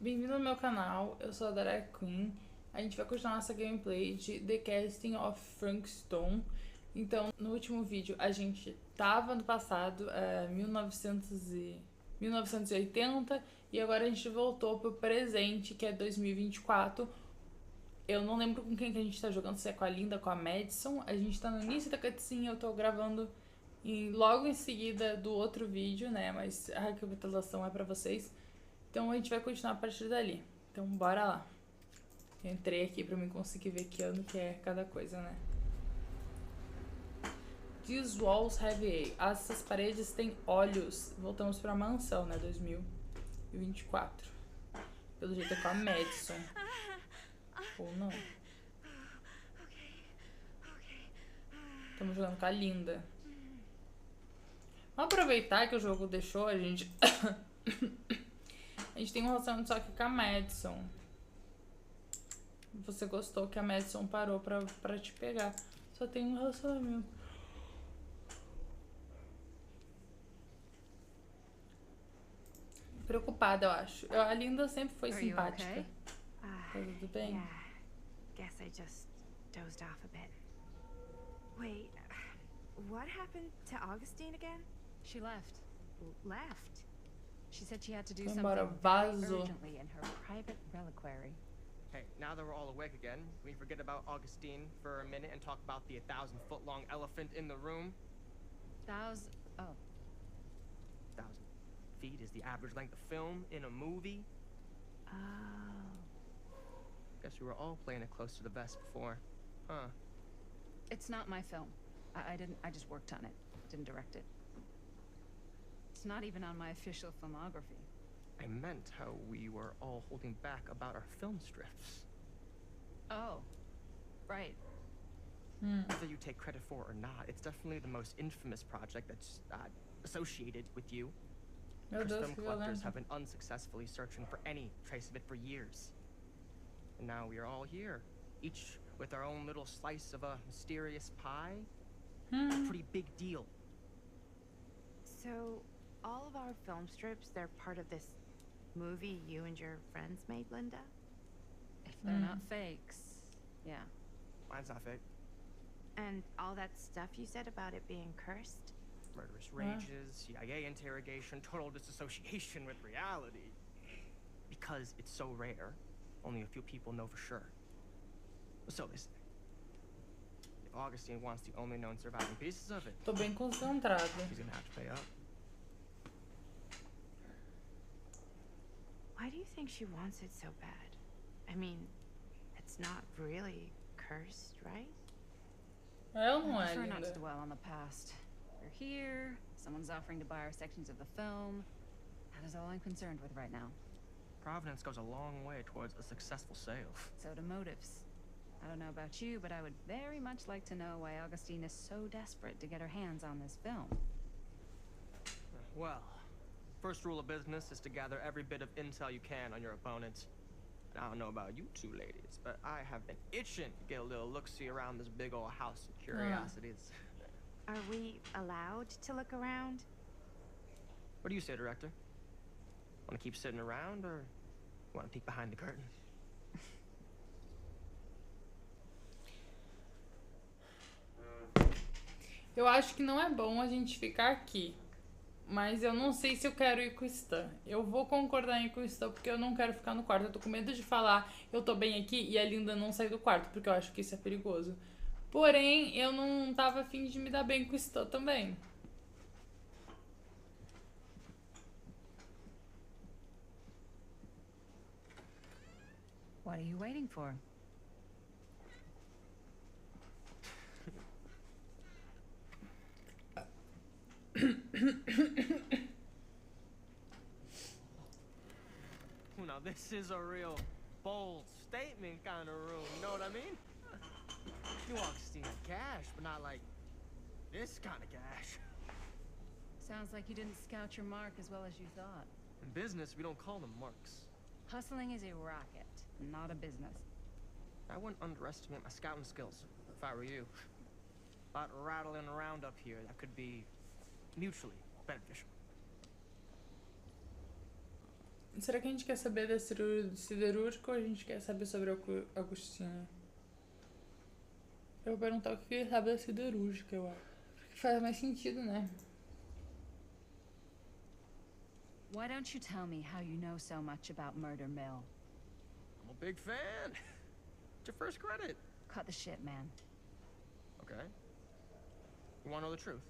Bem-vindo ao meu canal, eu sou a Darakqueen. A gente vai continuar nossa gameplay de The Casting of Frankenstein. Então, no último vídeo a gente tava no passado, 1980, e agora a gente voltou pro presente, que é 2024. Eu não lembro com quem que a gente tá jogando, se é com a Linda, com a Madison. A gente tá no início da cutscene, eu tô gravando logo em seguida do outro vídeo, né? Mas a recapitulação é pra vocês. Então a gente vai continuar a partir dali. Então bora lá. Eu entrei aqui pra mim conseguir ver que ano que é cada coisa, né? These walls have eyes. Essas paredes têm olhos. Voltamos pra mansão, né? 2024. Pelo jeito é com a Madison. Ou não. Estamos jogando com a Linda. Vamos aproveitar que o jogo deixou a gente... A gente tem um relacionamento só aqui com a Madison. Você gostou que a Madison parou pra te pegar. Só tem um relacionamento. Preocupada, eu acho. A Linda sempre foi simpática. Okay? Tá tudo bem? Yeah. Guess I just dozed off a bit. Wait, what happened to Augustine again? She left. Left? She said she had to do Foi something embora, very vazou. urgently in her private reliquary. Hey, now that we're all awake again, can we forget about Augustine for a minute and talk about the 1,000-foot-long elephant in the room? Oh, 1,000 feet is the average length of film in a movie. Oh. Guess we were all playing it close to the vest before, huh? it's not my film. I just worked on it. Didn't direct it. It's not even on my official filmography. I meant how we were all holding back about our film strips. Oh, right. Whether you take credit for it or not, it's definitely the most infamous project that's associated with you. Meu Deus, Film que collectors violento. have been unsuccessfully searching for any trace of it for years. And now we are all here, each with our own little slice of a mysterious pie. It's a pretty big deal. So, all of our film strips, they're part of this movie you and your friends made, Linda? If they're not fakes, yeah. Mine's not fake. And all that stuff you said about it being cursed? Murderous rages, CIA interrogation, total disassociation with reality. Because it's so rare, only a few people know for sure. So they say. If Augustine wants the only known surviving pieces of it, Tô bem concentrada. she's gonna have to pay up. Why do you think she wants it so bad? I mean, it's not really cursed, right? Eu não I é, prefer not to Linda. dwell on the past. We're here. Someone's offering to buy our sections of the film. That is all I'm concerned with right now. Providence goes a long way towards a successful sale. So do motives. I don't know about you, but I would very much like to know why Augustine is so desperate to get her hands on this film. Well, first rule of business is to gather every bit of intel you can on your opponent. And I don't know about you two ladies, but I have been itching to get a little look-see around this big old house of curiosities. Are we allowed to look around? What do you say, director? Want to keep sitting around, or want to peek behind the curtain? Eu acho que não é bom a gente ficar aqui. Mas eu não sei se eu quero ir com o Stan. Eu vou concordar em ir com o Stan porque eu não quero ficar no quarto. Eu tô com medo de falar eu tô bem aqui e a Linda não sair do quarto, porque eu acho que isso é perigoso. Porém, eu não tava afim de me dar bem com o Stan também. What are you waiting for? Now this is a real bold statement kind of room, you know what I mean? You Augustine had cash, but not like this kind of cash. Sounds like you didn't scout your mark as well as you thought. In business, we don't call them marks. Hustling is a racket, not a business. I wouldn't underestimate my scouting skills, if I were you. A lot rattling around up here that could be mutually beneficial. Será que a gente quer saber da siderúrgica ou a gente quer saber sobre a Agostinho? Eu vou perguntar o que ele sabe da siderúrgica, eu acho. Porque faz mais sentido, né? Why don't you tell me how you know so much about Murder Mill? I'm a big fan. It's your first credit. Cut the shit, man. Okay. You want to know the truth?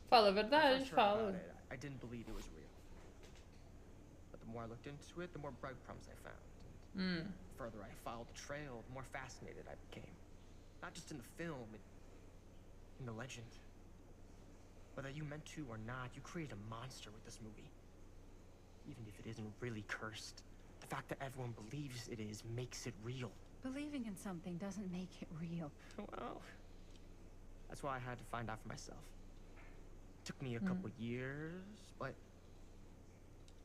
Fala a When I verdade, first heard about fala. it, I didn't believe it was real. But the more I looked into it, the more breadcrumbs I found. And the further I followed the trail, the more fascinated I became. Not just in the film, in the legend. Whether you meant to or not, you created a monster with this movie. Even if it isn't really cursed, the fact that everyone believes it is makes it real. Believing in something doesn't make it real. Well, that's why I had to find out for myself. It took me a couple years, but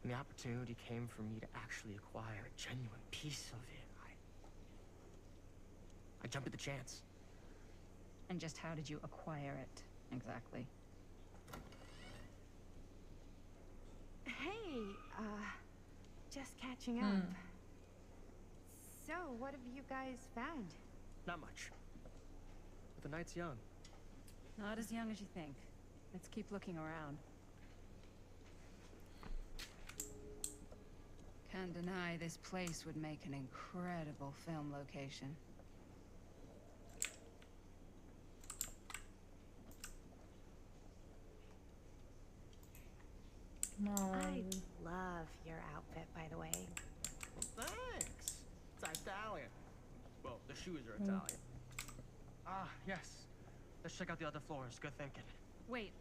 when the opportunity came for me to actually acquire a genuine piece of it, I jumped at the chance. And just how did you acquire it, exactly? Hey, just catching up. So, what have you guys found? Not much. But the night's young. Not as young as you think. Let's keep looking around. Can't deny this place would make an incredible film location. I love your outfit, by the way. Well, thanks. It's Italian. Well, the shoes are Italian. Ah, yes. Let's check out the other floors. Good thinking. Wait,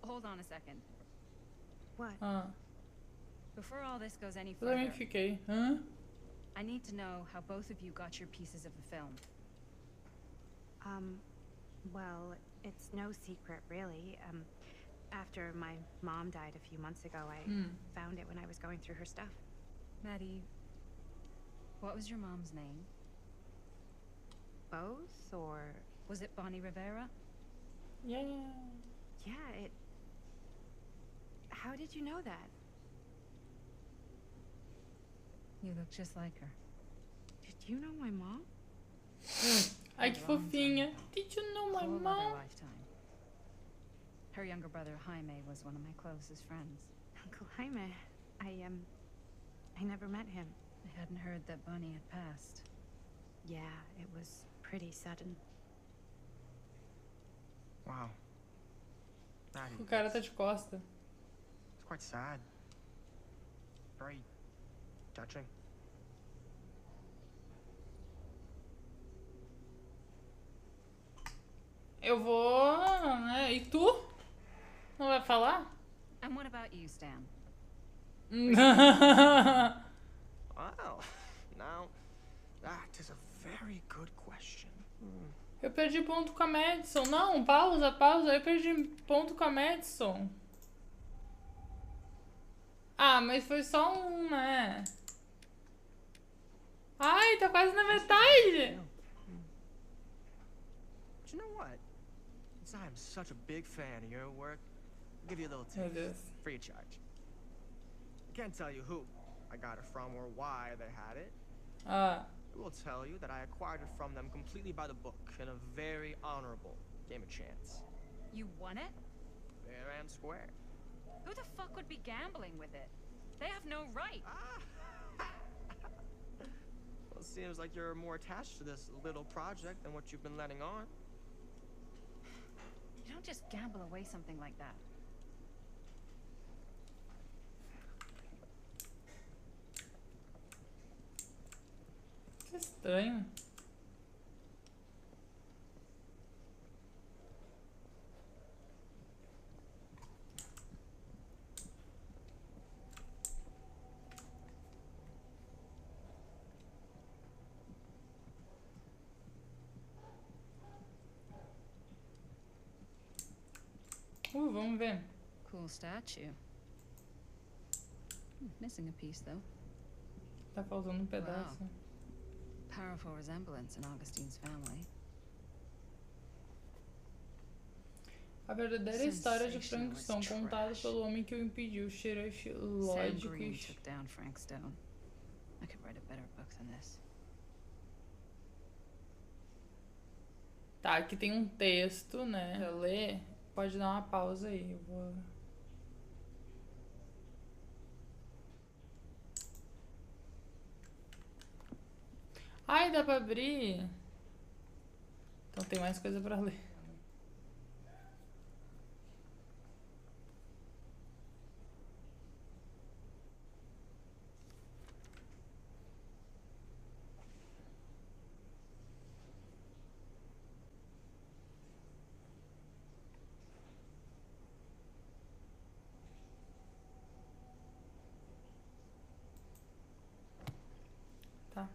hold on a second. What? Before all this goes any Eu também further, fiquei. Hã? I need to know how both of you got your pieces of the film. Well, it's no secret, really. After my mom died a few months ago, I found it when I was going through her stuff. Maddie, what was your mom's name? Both, or... Was it Bonnie Rivera? Yeah. Yeah, it... How did you know that? You look just like her. Did you know my mom? Ai, que fofinha. Did you know my Whole other mom? lifetime. Her younger brother Jaime was one of my closest friends. Uncle Jaime. I never met him. I hadn't heard that Bonnie had passed. Yeah, it was pretty sudden. Wow. Maddie, O cara tá de costa. it's quite sad. Very touching. Eu vou, né? E tu? Não vai falar? And what about you, Stan? Well, now, that is a very good question. Eu perdi ponto com a Madison. Não, pausa. Eu perdi ponto com a Madison. Ah, mas foi só um, né? Ai, tá quase na metade. But you know what? Since I am such a big fan of your work, I'll give you a little Meu taste. Deus. Free of charge. I can't tell you who I got it from or why they had it. Ah, I will tell you that I acquired it from them completely by the book in a very honorable game of chance. You won it? Fair and square. Who the fuck would be gambling with it? They have no right. Well, it seems like you're more attached to this little project than what you've been letting on. You don't just gamble away something like that. que estranho. Vamos ver. Cool statue. Missing a piece, though. Tá faltando um pedaço. Wow. Powerful resemblance in Augustine's family. A verdadeira história de Frank Stone, contada pelo homem que o impediu, xerife lógico e... took down Frank Stone. I could write a better book than this. Tá, aqui tem um texto, né? Pra ler, pode dar uma pausa aí. Eu vou... Ai, dá pra abrir? Então tem mais coisa pra ler. Tá.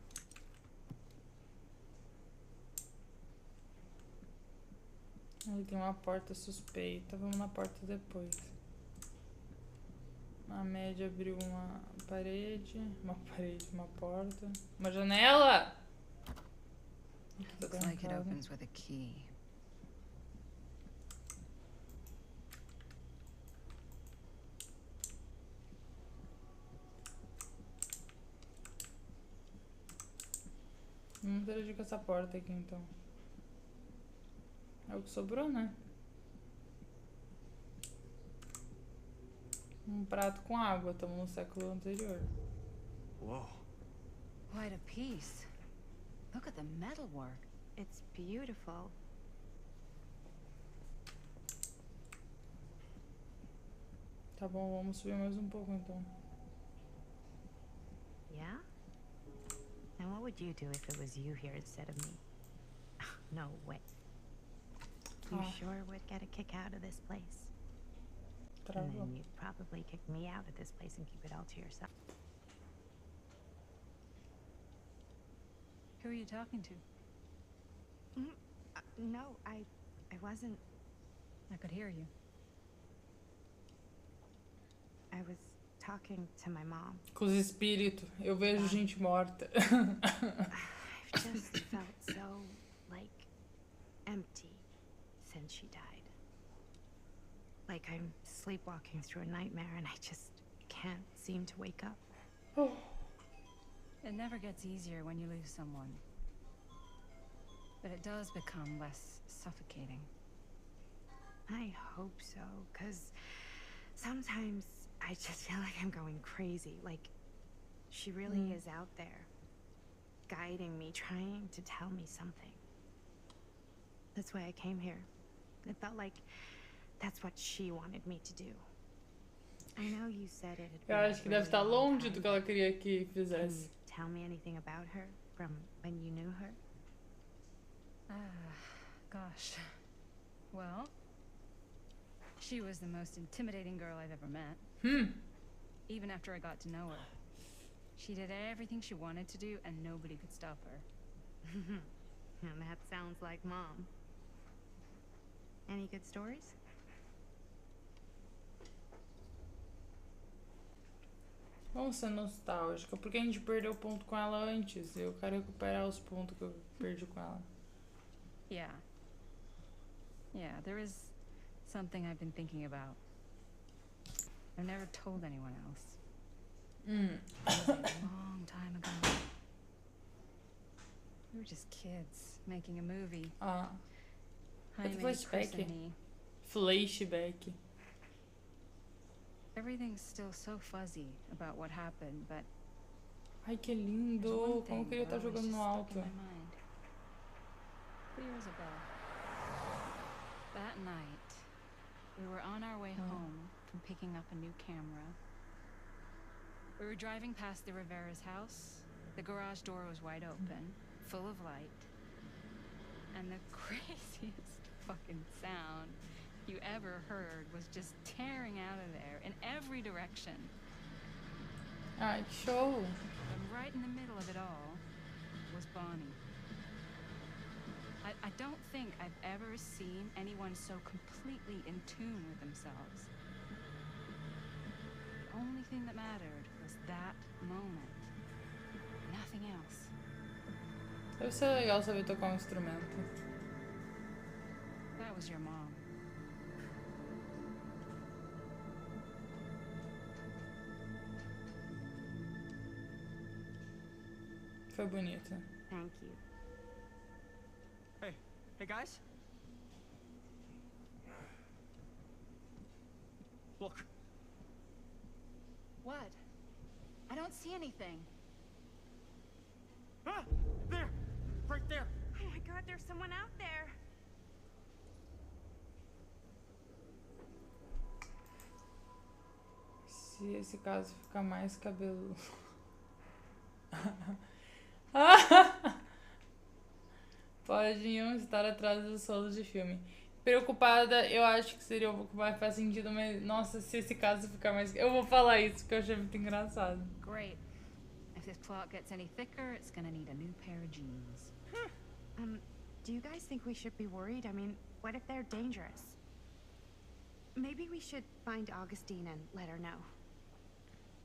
Aí tem uma porta suspeita. Vamos na porta depois. A média abriu uma parede, uma porta, uma janela. Looks like it opens with a key. Vamos interagir com essa porta aqui então. É o que sobrou, né? Um prato com água, estamos no século anterior. Whoa. Quite a piece. Look at the metalwork. It's beautiful. Tá bom, vamos subir mais um pouco então. Yeah? And what would you do if it was you here instead of me? No way. You sure would get a kick out of this place. And then you'd probably kick me out of this place and keep it all to yourself. Who are you talking to? No, I wasn't. I could hear you. I was talking to my mom. Com os espíritos. Eu vejo gente morta. I've just felt so, like, empty since she died. Like I'm sleepwalking through a nightmare and I just can't seem to wake up. It never gets easier when you lose someone. But it does become less suffocating. I hope so, because sometimes I just feel like I'm going crazy. Like, she really is out there, guiding me, trying to tell me something. That's why I came here. It felt like that's what she wanted me to do. I know you said it had been Eu acho que deve estar longe do que ela queria que fizesse. Tell me anything about her from when you knew her? Gosh. Well, she was the most intimidating girl I've ever met. Even after I got to know her. She did everything she wanted to do and nobody could stop her. And that sounds like Mom. Any good stories? Vamos ser nostálgica, porque a gente perdeu o ponto com ela antes. Eu quero recuperar os pontos que eu perdi com ela. Yeah. Yeah, there is something I've been thinking about. I've never told anyone else. It was a long time ago. We were just kids making a movie. Jaime, Chris, and me. Flashback. Everything's still so fuzzy about what happened, but Ai, que lindo! Como eu queria estar jogando no alto. 3 years ago, that night, we were on our way home from picking up a new camera. We were driving past the Rivera's house. The garage door was wide open, full of light. And the craziest fucking sound you ever heard was just tearing out of there in every direction. Ai, que show! And right in the middle of it all was Bonnie. I don't think I've ever seen anyone so completely in tune with themselves. The only thing that mattered was that moment. Nothing else. Deve ser legal saber tocar um instrumento. That was your mom. Foi bonito. Thank you. Hey guys. Look. What? I don't see anything. Ah! There! Right there! Oh my god, there's someone out there. Se esse caso ficar mais cabeludo. Podiam estar atrás dos rolos de filme. Preocupada, eu acho que seria um pouco mais faz sentido, mas nossa, se esse caso ficar mais. Eu vou falar isso porque eu achei muito engraçado. Great. If this plot gets any thicker, it's gonna need a new pair of jeans. Do you guys think we should be worried? I mean, what if they're dangerous? Maybe we should find Augustine and let her know.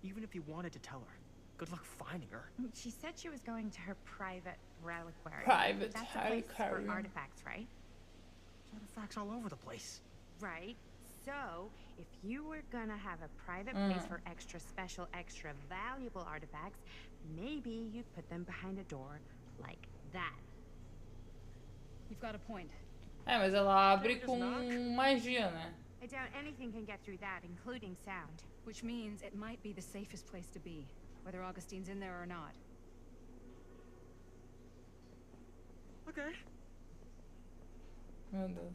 Even if you wanted to tell her, good luck finding her. She said she was going to her private reliquary. Private That's a place reliquary. for artifacts, right? There's artifacts all over the place. Right. So, if you were gonna have a private place for extra special, extra valuable artifacts, maybe you'd put them behind a door like that. You've got a point. É, mas ela abre com magia, né? I doubt anything can get through that, including sound. Which means it might be the safest place to be, whether Augustine's in there or not. Okay. Meu Deus.